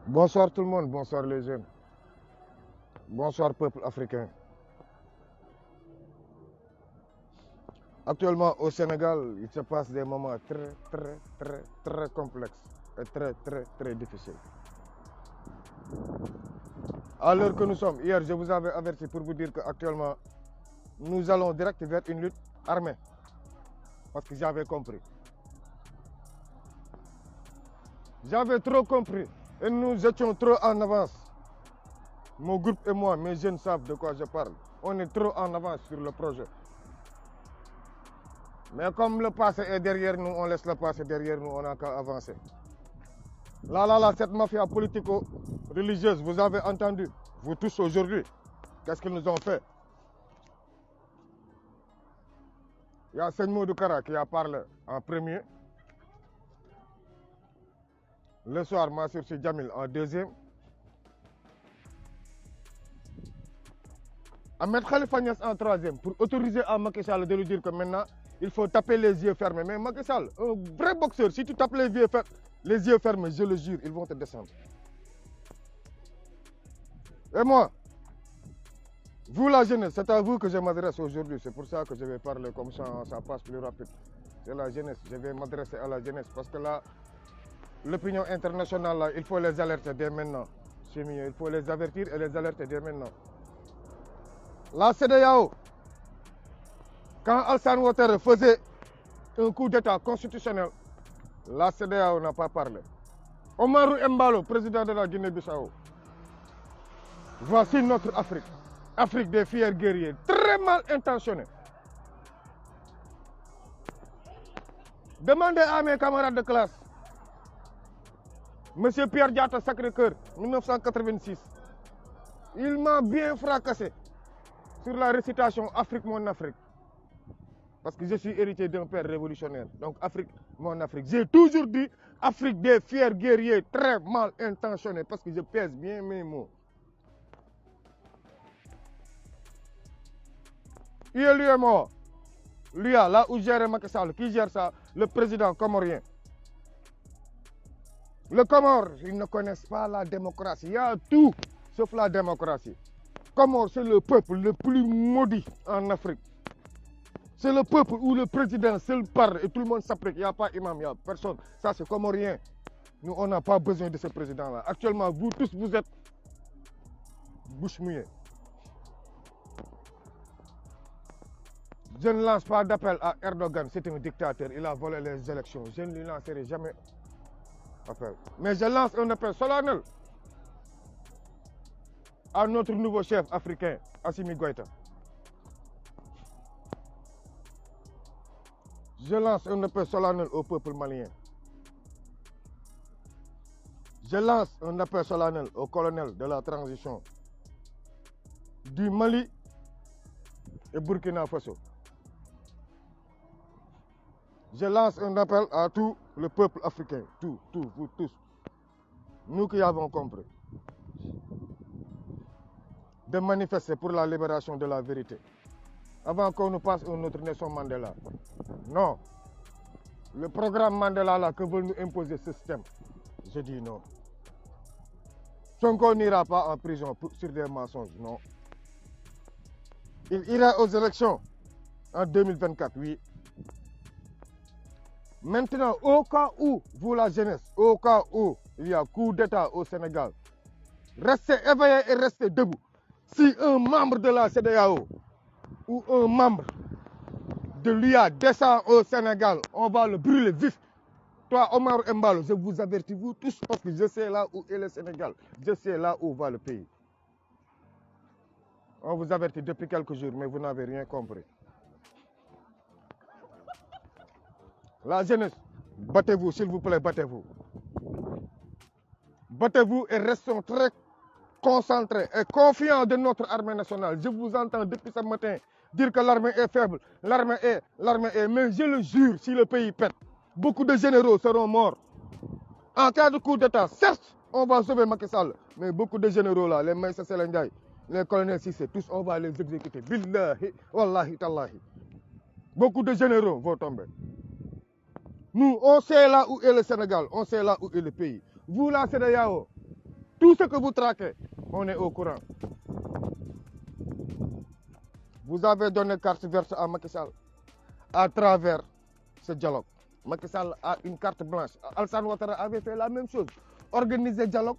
Bonsoir tout le monde, bonsoir les jeunes, bonsoir peuple africain. Actuellement au Sénégal, il se passe des moments très complexes et très difficiles. À l'heure que nous sommes, hier je vous avais averti pour vous dire qu'actuellement nous allons direct vers une lutte armée. Parce que j'avais compris. J'avais trop compris et nous étions trop en avance. Mon groupe et moi, mes jeunes savent de quoi je parle. On est trop en avance sur le projet. Mais comme le passé est derrière nous, on laisse le passé derrière nous, on n'a qu'à avancer. Là, cette mafia politico-religieuse, vous avez entendu, vous tous aujourd'hui, qu'est-ce qu'ils nous ont fait? Il y a Seigne Modou Kara qui a parlé en premier. Le soir, Mansour Sy Djamil en deuxième. Ahmed Khalifa Niasse en troisième pour autoriser à Macky Sall de lui dire que maintenant, il faut taper les yeux fermés. Mais Macky Sall, un vrai boxeur, si tu tapes les yeux fermés, je le jure, ils vont te descendre. Et moi, vous la jeunesse, c'est à vous que je m'adresse aujourd'hui. C'est pour ça que je vais parler comme ça passe plus rapide. C'est la jeunesse, je vais m'adresser à la jeunesse parce que là, l'opinion internationale, là, il faut les alerter dès maintenant. C'est mieux, il faut les avertir et les alerter dès maintenant. La CEDEAO, quand Alassane Ouattara faisait un coup d'état constitutionnel, la CEDEAO n'a pas parlé. Omarou Embalo, président de la Guinée-Bissau, voici notre Afrique. Afrique des fiers guerriers, très mal intentionnés. Demandez à mes camarades de classe. Monsieur Pierre Diatta Sacré-Cœur, 1986. Il m'a bien fracassé sur la récitation Afrique, mon Afrique. Parce que je suis héritier d'un père révolutionnaire. Donc Afrique, mon Afrique. J'ai toujours dit Afrique des fiers guerriers très mal intentionnés parce que je pèse bien mes mots. UEMOA, l'UA, là où gère Macky Sall, qui gère ça? Le président comorien. Le Comore, ils ne connaissent pas la démocratie. Il y a tout sauf la démocratie. Comore, c'est le peuple le plus maudit en Afrique. C'est le peuple où le président seul parle et tout le monde s'applique. Il n'y a pas imam, il n'y a personne. Ça, c'est comorien. Nous, on n'a pas besoin de ce président-là. Actuellement, vous tous, vous êtes bouche mouillée. Je ne lance pas d'appel à Erdogan. C'est un dictateur. Il a volé les élections. Je ne lui lancerai jamais appel. Mais je lance un appel solennel à notre nouveau chef africain, Assimi Goïta. Je lance un appel solennel au peuple malien. Je lance un appel solennel au colonel de la transition du Mali et Burkina Faso. Je lance un appel à tout le peuple africain, vous tous, nous qui avons compris, de manifester pour la libération de la vérité. Avant qu'on nous passe une autre nation Mandela. Non. Le programme Mandela là que veut nous imposer ce système, je dis non. Sonko n'ira pas en prison sur des mensonges, non. Il ira aux élections en 2024, oui. Maintenant, au cas où, vous la jeunesse, au cas où il y a coup d'État au Sénégal, restez éveillés et restez debout. Si un membre de la CEDEAO ou un membre de l'UA descend au Sénégal, on va le brûler vif. Toi, Omar Embalo, je vous avertis, vous tous, parce que je sais là où est le Sénégal. Je sais là où va le pays. On vous avertit depuis quelques jours, mais vous n'avez rien compris. La jeunesse, battez-vous, s'il vous plaît, battez-vous. Battez-vous et restons très concentrés et confiants de notre armée nationale. Je vous entends depuis ce matin dire que l'armée est faible, l'armée est, mais je le jure, si le pays pète, beaucoup de généraux seront morts. En cas de coup d'État, certes, on va sauver Macky Sall, mais beaucoup de généraux là, les Maïssa Selengay, les colonels Sissé, tous on va les exécuter. Billahi, wallahi, tallahi. Beaucoup de généraux vont tomber. Nous, on sait là où est le Sénégal, on sait là où est le pays. Vous là, CEDEAO, Tout ce que vous traquez, on est au courant. Vous avez donné carte verte à Macky Sall à travers ce dialogue. Macky Sall a une carte blanche. Alassane Ouattara avait fait la même chose. Organiser le dialogue,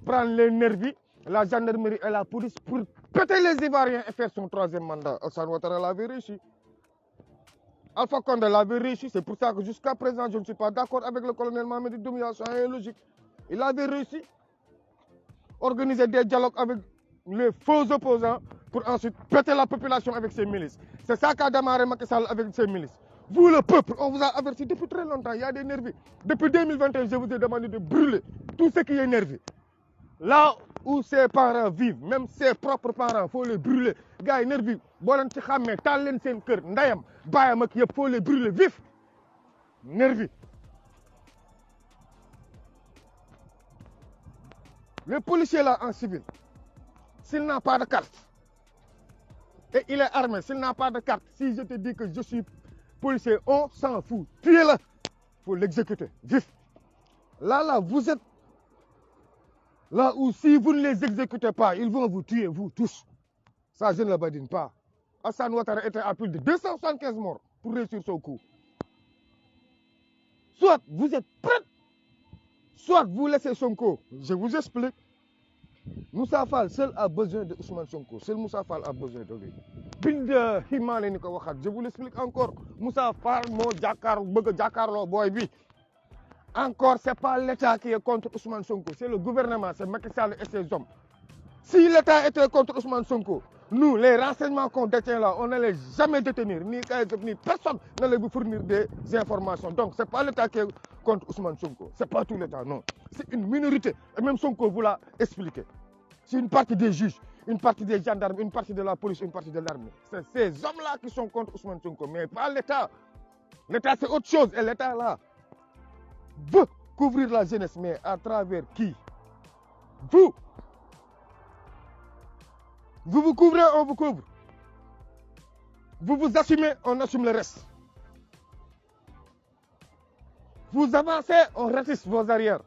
prendre les nervis, la gendarmerie et la police pour péter les Ivoiriens et faire son troisième mandat. Alassane Ouattara l'avait réussi. Alpha Condé l'avait réussi. C'est pour ça que jusqu'à présent, je ne suis pas d'accord avec le colonel Mamadi Doumbouya. C'est logique. Il avait réussi. Organiser des dialogues avec les faux opposants pour ensuite péter la population avec ses milices. C'est ça qu'a démarré Macky Sall avec ses milices. Vous, le peuple, on vous a averti depuis très longtemps. Il y a des nervis. Depuis 2021, je vous ai demandé de brûler tout ce qui est nervi. Là où ses parents vivent, même ses propres parents, il faut les brûler. Gars, les nervis, si vous ci xamé tal leen seen kër ndayam bayam ak yépp faut les brûler vif. Nervis. Le policier là en civil, s'il n'a pas de carte, et il est armé, s'il n'a pas de carte, si je te dis que je suis policier, on s'en fout. Tuez-le. Il faut l'exécuter, vif. Là, vous êtes là où si vous ne les exécutez pas, ils vont vous tuer, vous tous. Ça, je ne le badine pas. Alassane Ouattara était à plus de 275 morts pour réussir son coup. Soit vous êtes prêts, soit vous laissez Sonko. Je vous explique. Moussa Fall seul a besoin de Ousmane Sonko. Seul Moussa Fall a besoin de lui. Je vous l'explique encore. Moussa Fall, boy bi. Encore, ce n'est pas l'État qui est contre Ousmane Sonko, c'est le gouvernement, c'est Macky Sall et ses hommes. Si l'État était contre Ousmane Sonko, nous, les renseignements qu'on détient là, on n'allait jamais détenir, ni personne n'allait vous fournir des informations. Donc, ce n'est pas l'État qui est contre Ousmane Sonko, ce n'est pas tout l'État, non. C'est une minorité, et même Sonko vous l'a expliqué. C'est une partie des juges, une partie des gendarmes, une partie de la police, une partie de l'armée. C'est ces hommes-là qui sont contre Ousmane Sonko, mais pas l'État. L'État, c'est autre chose, et l'État là veut couvrir la jeunesse, mais à travers qui? Vous. Vous vous couvrez, on vous couvre. Vous vous assumez, on assume le reste. Vous avancez, on ratisse vos arrières.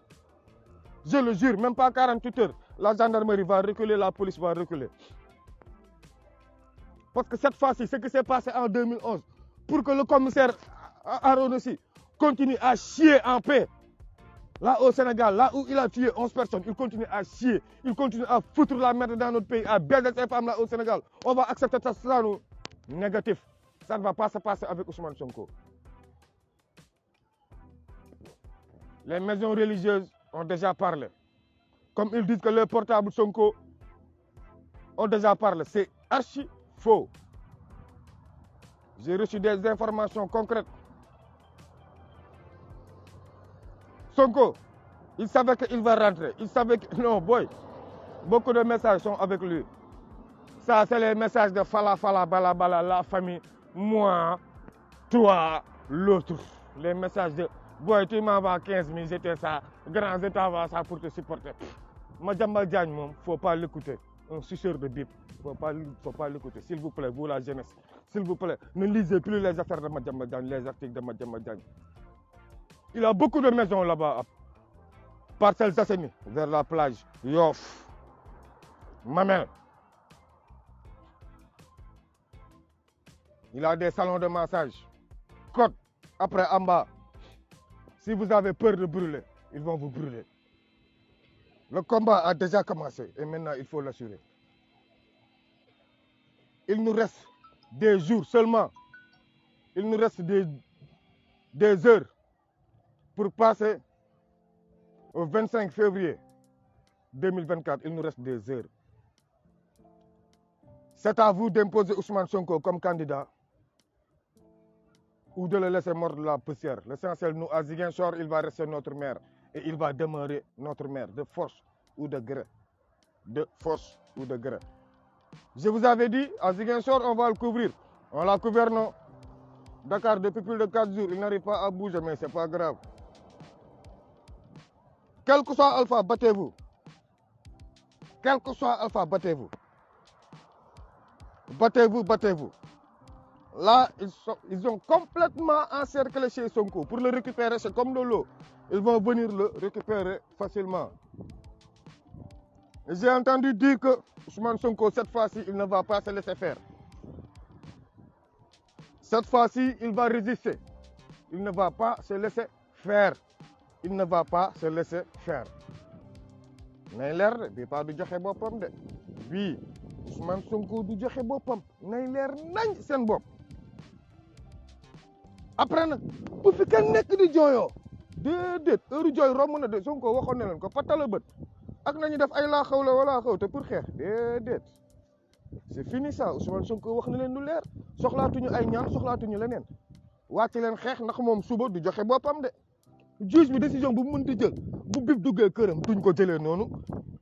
Je le jure, même pas 48 heures, la gendarmerie va reculer, la police va reculer. Parce que cette fois-ci, ce qui s'est passé en 2011, pour que le commissaire Aronossi continue à chier en paix, là au Sénégal, là où il a tué 11 personnes, il continue à chier, il continue à foutre la merde dans notre pays, à baiser ces femmes là au Sénégal. On va accepter ça, nous. Négatif. Ça ne va pas se passer avec Ousmane Sonko. Les maisons religieuses ont déjà parlé. Comme ils disent que les portables Sonko ont déjà parlé. C'est archi faux. J'ai reçu des informations concrètes. Sonko, il savait qu'il va rentrer. Il savait que... Non, boy. Beaucoup de messages sont avec lui. Ça, c'est les messages de Fala Fala, Bala Bala, la famille, moi, toi, l'autre. Les messages de... Boy, tu m'envoies 15 000, j'étais ça. Grand, je t'envoie ça pour te supporter. Madjamba Diagne, il ne faut pas l'écouter. Un suceur de bip. Il ne faut pas l'écouter. S'il vous plaît, vous la jeunesse. S'il vous plaît, ne lisez plus les affaires de Madjamba Diagne, les articles de Madjamba Diagne. Il a beaucoup de maisons là-bas. Parcelles Zasseni, vers la plage. Yoff. Mamel. Il a des salons de massage. Côte. Après, en bas. Si vous avez peur de brûler, ils vont vous brûler. Le combat a déjà commencé et maintenant il faut l'assurer. Il nous reste des jours seulement. Il nous reste des heures pour passer au 25 février 2024. Il nous reste des heures. C'est à vous d'imposer Ousmane Sonko comme candidat ou de le laisser mordre la poussière. L'essentiel, nous, à Ziguinchor, il va rester notre maire. Et il va demeurer notre maire de force ou de gré. De force ou de gré. Je vous avais dit, à Ziguinchor, on va le couvrir. On l'a couvert, non. Dakar, depuis plus de 4 jours, il n'arrive pas à bouger, mais ce n'est pas grave. Quel que soit Alpha, battez-vous. Quel que soit Alpha, battez-vous. Battez-vous, battez-vous. Là, ils ont complètement encerclé chez Sonko. Pour le récupérer, c'est comme de l'eau. Ils vont venir le récupérer facilement. J'ai entendu dire que Ousmane Sonko, cette fois-ci, il ne va pas se laisser faire. Cette fois-ci, il va résister. Il ne va pas se laisser faire. Il ne va pas se laisser faire. nay leer de bii pas du joxe boppam de bii Ousmane Sonko du joxe boppam nay leer nañ seen bopp. après nag bu fi kenn nekk di jooyoo déedéet heure jooy romb na de Sonko waxoon na leen ko patala bët ak nañu def ay laa xaw la wala xaw te pour xeex déedéet c'est fini ça. Ousmane Sonko wax na leen lu leer soxlaatuñu ay ñaan soxlaatuñu leneen wàcc leen xeex ndax moom suba du joxe boppam de. juge bi décision bu mu mënti jël bu bib duggee këram duñ ko jëlee noonu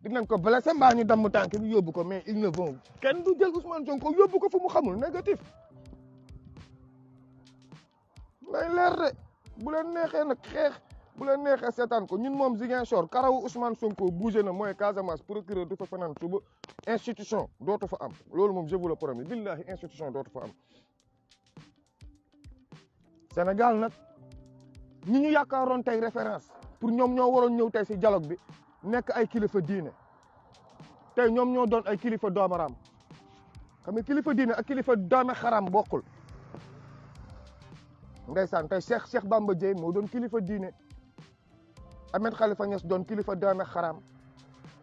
dinañ ko blessé mbaa ñu damm tànk bi yóbbu ko mais ils ne vont kenn du jël Ousmane Sonko yóbbu ko fu mu xamul négatif. lay leer de bu leen neexee nag xeex bu leen neexee seetaan ko ñun moom Ziguinchor karawu Ousmane Sonko bougé na mooy Casamance procureur du fa fanaan suba institution dootu fa am loolu moom je vous le promets billahi institution dootu fa am. Sénégal nag ñi ñu yaakaaroon tey référence pour ñoom ñoo waroon ñëw tey si dialogue bi nekk ay kilifa diine tey ñoom ñoo doon ay kilifa doomaraam xam nga kilifa diine ak kilifa doome xaram bokkul. ndeysaan tey Cheikh Bamba Dièye moo doon kilifa diine Ahmed Khalifa Niass doon kilifa doome xaram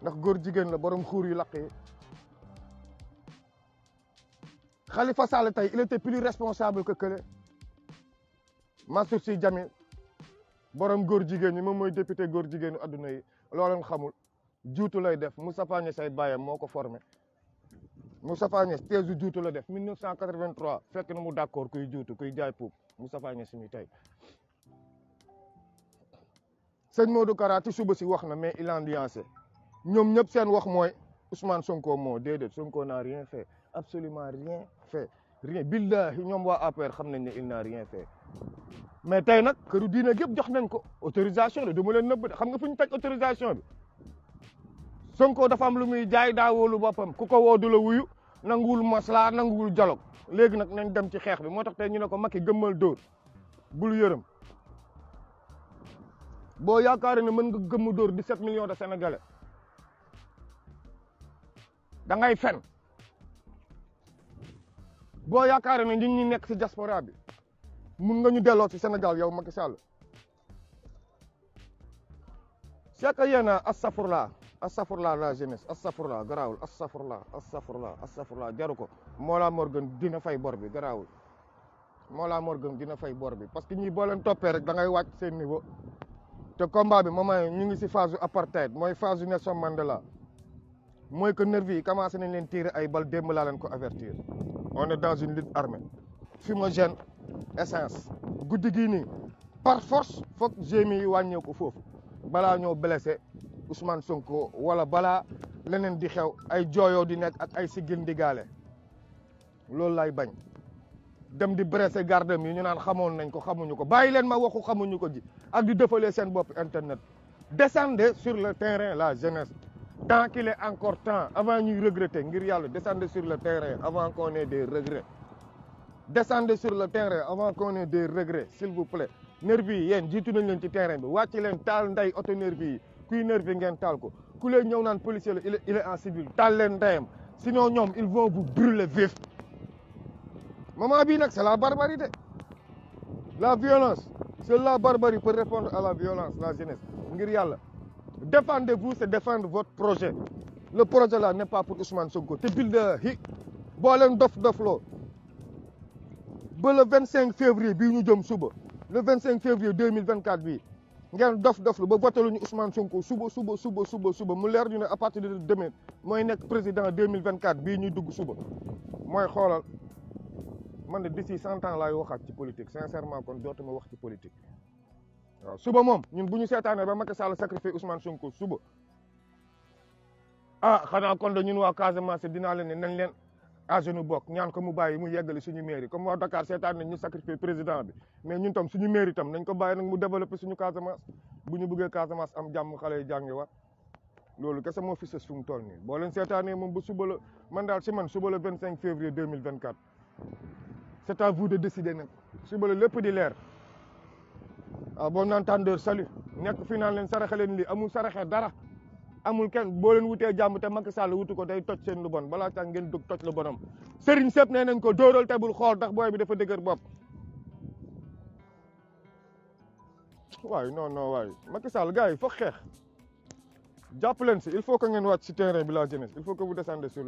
ndax góor jigéen la borom xuur yu laq yi. Khalifa Sall tey il était plus responsable que kële. Mansour Sy Djamil borom góor jigéen ñi moom mooy député góor jigéenu adduna yi looleen xamul juutu lay def Moustapha Niasse ay bàyyam moo ko formé Moustapha Niasse teesu juutu la def 1983 fekk na mu d'accord kuy juutu kuy jaay puub Moustapha Niasse mi tey. sëñ Modou Kara ci suba si wax na mais il en nuancé ñoom ñëpp seen wax mooy Ousmane Sonko moo déedéet Sonko n'a rien fait absolument rien fait rien billahi ñoom waa APR xam nañ ne il n'a rien fait. mais tey nag këru diine gépp jox nañ ko autorisation la du ma leen nëbb de xam nga fu ñu teg autorisation bi Sonko dafa am lu muy jaay daa wóolu boppam ku ko woo du la wuyu nanguwul masla nanguwul dialogue léegi nag nañ dem ci xeex bi moo tax tey ñu ne ko Macky gëmmal dóor bul yërëm boo yaakaar ne mën nga gëmm dóor 17 millions de sénégalais da ngay fen boo yaakaar ne ñun ñi nekk ci diaspora bi mun nga ñu delloo ci Sénégal yow Macky Sall c'est que yéen a astafurla la jeunesse astafurla garaawul astafurla jaru ko Mollah Morgun dina fay bor bi garaawul Mollah Morgun dina fay bor bi parce que ñi boo leen toppee rek da ngay wàcc seen niveau te combat bi moment ñu ngi ci phase apartheid mooy phase Nelson Mandela mooy que nervi yi commencé nañ leen tirer ay bal démb laa leen ko avertir on est dans une lutte armée fumigène essence guddi gii nii par force foog gémi yi wàññeeku foofu balaa ñoo blessé Ousmane Sonko wala balaa leneen di xew ay jooyoo di nekk ak ay siggil ndigaale loolu lay bañ dem di blessé gardem yi ñu naan xamoon nañ ko xamuñu ko bàyyi leen ma waxu xamuñu ko ji ak di defalee seen bopp internet descendez sur le terrain la jeunesse tant qu'il est encore temps avant ñuy regretter ngir yàlla descendez sur le terrain avant qu'on ait des regrets. Descendez sur le terrain avant qu'on ait des regrets s'il vous plaît nervi yi yéen jiitu nañ leen ci terrain bi wàcc leen taal nday auto nervi yi kuy nervi ngeen taal ko ku leen ñëw naan policier la il est en civil taal leen ndeyam sinon ñoom ils vont vous brûler vif. moment bii nag c'est la barbarie de la violence c'est la barbarie pour répondre à la violence la jeunesse ngir yàlla défendez-vous c'est défendre votre projet le projet là n'est pas pour Ousmane Sonko te billahi boo leen dof-dofloo ba le 25 février bii ñu jëm suba le 25 février 2024 bii ngeen dof-doflu ba voté lu ñu Ousmane Sonko suba mu leer ñu ne à partir de demain mooy nekk président 2024 bii ñuy dugg suba mooy xoolal man de d'ici 100 ans laay waxaat ci politique sincèrement kon dootuma wax ci politique waaw suba moom ñun bu ñu seetaanee ba Macky Sall sacrifié Ousmane Sonko suba xanaa kon de ñun waa Casamance dinaa leen ne nañ leen à genoux bokk ñaan ko mu bàyyi mu yeggali suñu mairie comme waa Dakar seetaan nañ ñu sacrifié président bi mais ñun tam suñu mairie tam nañ ko bàyyi nag mu développé suñu Casamance bu ñu bëggee Casamance am jàmm xale yi jàngi wa loolu kese moo fi sës fu mu toll nii boo leen seetaanee moom ba suba la man daal si man suba la 25 février 2024 c'est à vous de décider nag suba la lépp di leer bon entendeur salut nekk fi naan leen saraxe leen lii amul saraxe dara amul kenn boo leen wutee jàmm te Macky Sall wutu ko day toj seen lu bon balaa tax ngeen dug toj lu bonam sëriñ sëpp nee nañ ko dóoral te bul xool ndax booy bi dafa dëgër bopp waay non waay Macky Sall gars yi foog xeex jàpp leen si il faut que ngeen wàcc si terrain bi la jeunesse il faut que vous descendez sur le